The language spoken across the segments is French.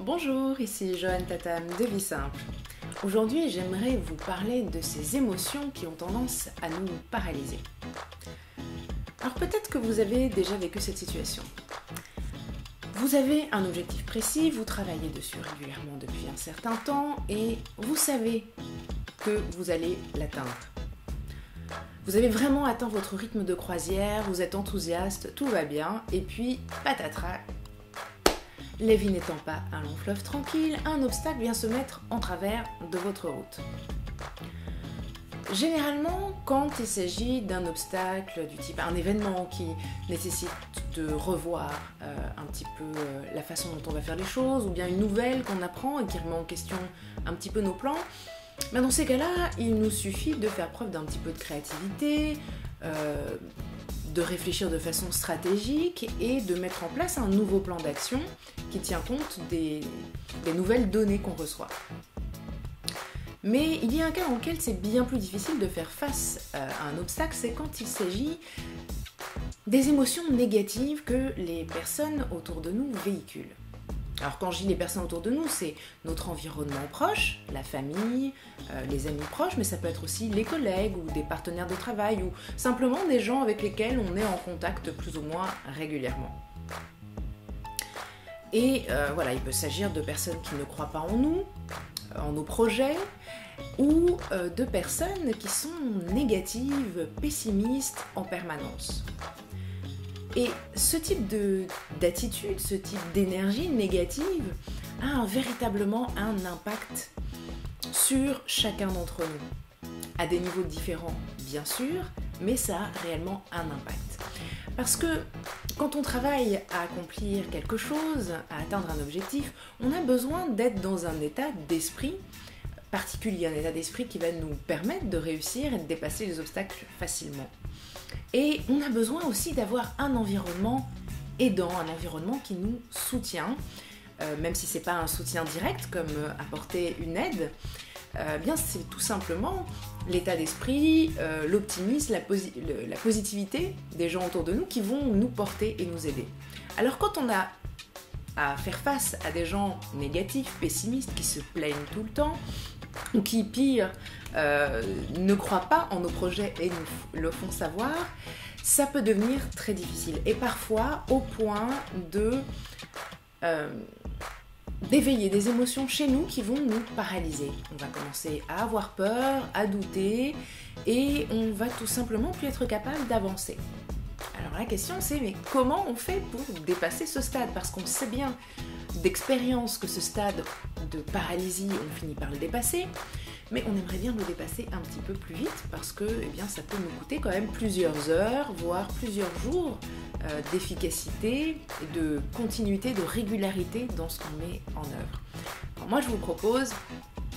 Bonjour, ici Joanne Tatam de Vie Simple. Aujourd'hui, j'aimerais vous parler de ces émotions qui ont tendance à nous paralyser. Alors peut-être que vous avez déjà vécu cette situation. Vous avez un objectif précis, vous travaillez dessus régulièrement depuis un certain temps et vous savez que vous allez l'atteindre. Vous avez vraiment atteint votre rythme de croisière, vous êtes enthousiaste, tout va bien, et puis patatras, la vie n'étant pas un long fleuve tranquille, un obstacle vient se mettre en travers de votre route. Généralement, quand il s'agit d'un obstacle du type un événement qui nécessite de revoir un petit peu la façon dont on va faire les choses, ou bien une nouvelle qu'on apprend et qui remet en question un petit peu nos plans, ben dans ces cas-là, il nous suffit de faire preuve d'un petit peu de créativité, de réfléchir de façon stratégique et de mettre en place un nouveau plan d'action qui tient compte des nouvelles données qu'on reçoit. Mais il y a un cas dans lequel c'est bien plus difficile de faire face à un obstacle, c'est quand il s'agit des émotions négatives que les personnes autour de nous véhiculent. Alors quand je dis les personnes autour de nous, c'est notre environnement proche, la famille, les amis proches, mais ça peut être aussi les collègues ou des partenaires de travail ou simplement des gens avec lesquels on est en contact plus ou moins régulièrement. Et voilà, il peut s'agir de personnes qui ne croient pas en nous, en nos projets, ou de personnes qui sont négatives, pessimistes en permanence. Et ce type d'attitude, ce type d'énergie négative a véritablement un impact sur chacun d'entre nous. À des niveaux différents, bien sûr, mais ça a réellement un impact. Parce que quand on travaille à accomplir quelque chose, à atteindre un objectif, on a besoin d'être dans un état d'esprit particulier, un état d'esprit qui va nous permettre de réussir et de dépasser les obstacles facilement. Et on a besoin aussi d'avoir un environnement aidant, un environnement qui nous soutient, même si ce n'est pas un soutien direct comme apporter une aide, bien c'est tout simplement l'état d'esprit, l'optimisme, la positivité des gens autour de nous qui vont nous porter et nous aider. Alors quand on a à faire face à des gens négatifs, pessimistes, qui se plaignent tout le temps, ou qui, pire, ne croient pas en nos projets et nous le font savoir, ça peut devenir très difficile. Et parfois au point d'éveiller des émotions chez nous qui vont nous paralyser. On va commencer à avoir peur, à douter, et on va tout simplement plus être capable d'avancer. Alors la question c'est, mais comment on fait pour dépasser ce stade? Parce qu'on sait bien d'expérience que ce stade de paralysie, on finit par le dépasser, mais on aimerait bien le dépasser un petit peu plus vite parce que ça peut nous coûter quand même plusieurs heures, voire plusieurs jours d'efficacité, de continuité, de régularité dans ce qu'on met en œuvre. Alors moi je vous propose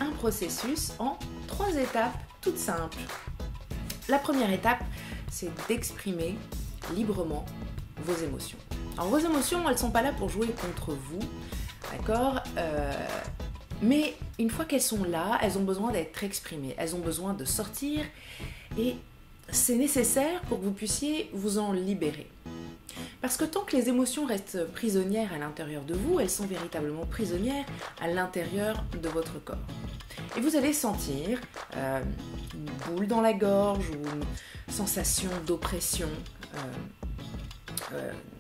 un processus en 3 étapes toutes simples. La première étape, c'est d'exprimer librement vos émotions. Alors vos émotions, elles ne sont pas là pour jouer contre vous, d'accord, mais une fois qu'elles sont là, elles ont besoin d'être exprimées, elles ont besoin de sortir et c'est nécessaire pour que vous puissiez vous en libérer. Parce que tant que les émotions restent prisonnières à l'intérieur de vous, elles sont véritablement prisonnières à l'intérieur de votre corps. Et vous allez sentir une boule dans la gorge ou une sensation d'oppression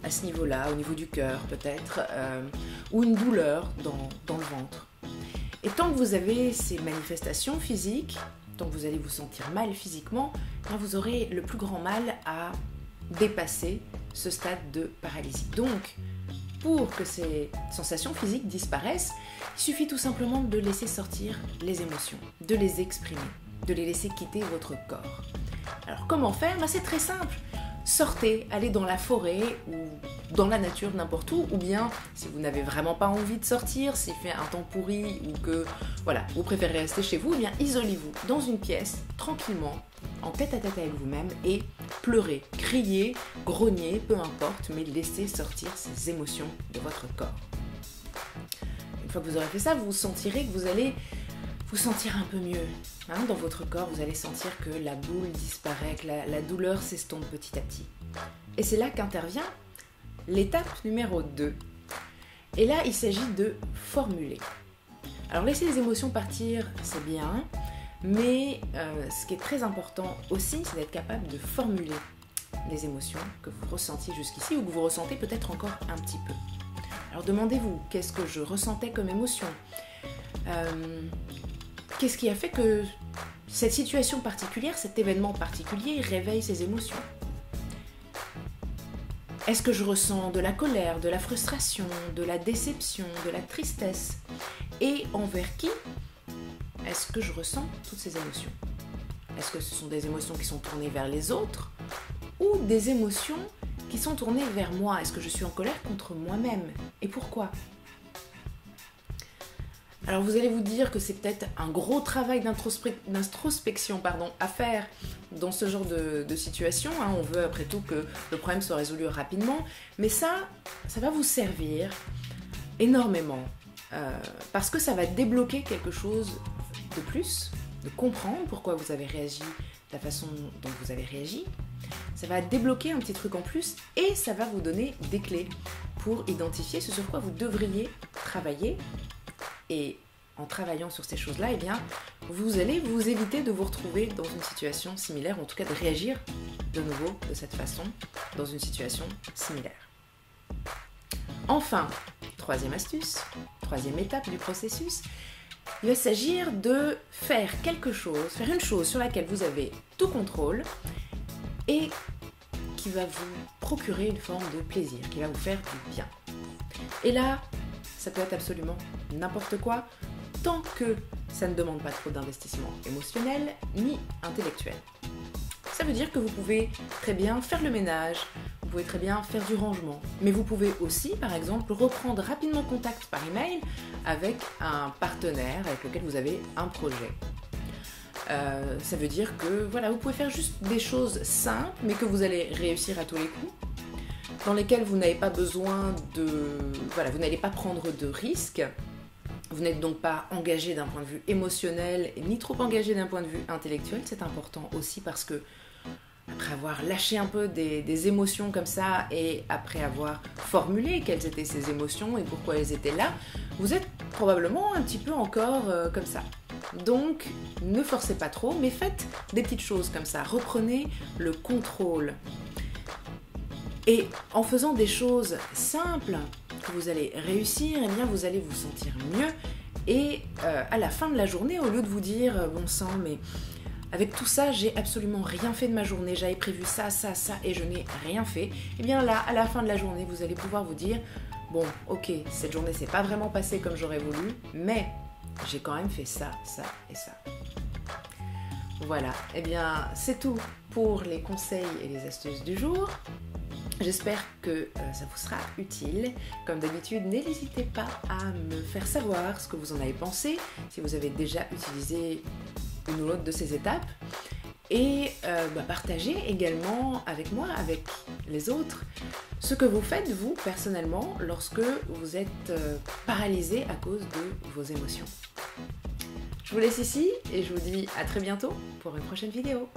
à ce niveau-là, au niveau du cœur peut-être, ou une douleur dans le ventre. Et tant que vous avez ces manifestations physiques, tant que vous allez vous sentir mal physiquement, vous aurez le plus grand mal à dépasser ce stade de paralysie. Donc, pour que ces sensations physiques disparaissent, il suffit tout simplement de laisser sortir les émotions, de les exprimer, de les laisser quitter votre corps. Alors comment faire? C'est très simple. Sortez, allez dans la forêt ou dans la nature, n'importe où, ou bien si vous n'avez vraiment pas envie de sortir, s'il fait un temps pourri ou que voilà, vous préférez rester chez vous, isolez-vous dans une pièce, tranquillement, en tête à tête avec vous-même et pleurez, criez, grognez, peu importe, mais laissez sortir ces émotions de votre corps. Une fois que vous aurez fait ça, vous sentirez que vous allez vous sentir un peu mieux. Dans votre corps, vous allez sentir que la boule disparaît, que la douleur s'estompe petit à petit. Et c'est là qu'intervient l'étape numéro 2. Et là, il s'agit de formuler. Alors laisser les émotions partir, c'est bien, mais ce qui est très important aussi, c'est d'être capable de formuler les émotions que vous ressentiez jusqu'ici ou que vous ressentez peut-être encore un petit peu. Alors demandez-vous, qu'est-ce que je ressentais comme émotion ? Qu'est-ce qui a fait que cette situation particulière, cet événement particulier réveille ces émotions ? Est-ce que je ressens de la colère, de la frustration, de la déception, de la tristesse ? Et envers qui est-ce que je ressens toutes ces émotions ? Est-ce que ce sont des émotions qui sont tournées vers les autres ou des émotions qui sont tournées vers moi ? Est-ce que je suis en colère contre moi-même ? Et pourquoi ? Alors vous allez vous dire que c'est peut-être un gros travail d'introspection à faire dans ce genre de situation. On veut après tout que le problème soit résolu rapidement. Mais ça va vous servir énormément parce que ça va débloquer quelque chose de plus, de comprendre pourquoi vous avez réagi de la façon dont vous avez réagi. Ça va débloquer un petit truc en plus et ça va vous donner des clés pour identifier ce sur quoi vous devriez travailler. Et en travaillant sur ces choses-là, eh bien, vous allez vous éviter de vous retrouver dans une situation similaire, ou en tout cas de réagir de nouveau de cette façon dans une situation similaire. Enfin, troisième astuce, troisième étape du processus, il va s'agir de faire quelque chose, faire une chose sur laquelle vous avez tout contrôle et qui va vous procurer une forme de plaisir, qui va vous faire du bien. Et là, ça peut être absolument n'importe quoi, tant que ça ne demande pas trop d'investissement émotionnel ni intellectuel. Ça veut dire que vous pouvez très bien faire le ménage, vous pouvez très bien faire du rangement, mais vous pouvez aussi, par exemple, reprendre rapidement contact par email avec un partenaire avec lequel vous avez un projet. Ça veut dire que voilà, vous pouvez faire juste des choses simples, mais que vous allez réussir à tous les coups, dans lesquelles vous n'avez pas besoin de... Voilà, vous n'allez pas prendre de risques. Vous n'êtes donc pas engagé d'un point de vue émotionnel, ni trop engagé d'un point de vue intellectuel. C'est important aussi parce que, après avoir lâché un peu des émotions comme ça, et après avoir formulé quelles étaient ces émotions et pourquoi elles étaient là, vous êtes probablement un petit peu encore comme ça. Donc, ne forcez pas trop, mais faites des petites choses comme ça. Reprenez le contrôle. Et en faisant des choses simples que vous allez réussir, eh bien vous allez vous sentir mieux. Et à la fin de la journée, au lieu de vous dire « bon sang, mais avec tout ça, j'ai absolument rien fait de ma journée, j'avais prévu ça, ça, ça, et je n'ai rien fait », eh bien là, à la fin de la journée, vous allez pouvoir vous dire « bon, ok, cette journée s'est pas vraiment passée comme j'aurais voulu, mais j'ai quand même fait ça, ça et ça ». Voilà, eh bien c'est tout pour les conseils et les astuces du jour. J'espère que ça vous sera utile. Comme d'habitude, n'hésitez pas à me faire savoir ce que vous en avez pensé, si vous avez déjà utilisé une ou l'autre de ces étapes. Et partagez également avec moi, avec les autres, ce que vous faites, vous, personnellement, lorsque vous êtes paralysé à cause de vos émotions. Je vous laisse ici et je vous dis à très bientôt pour une prochaine vidéo.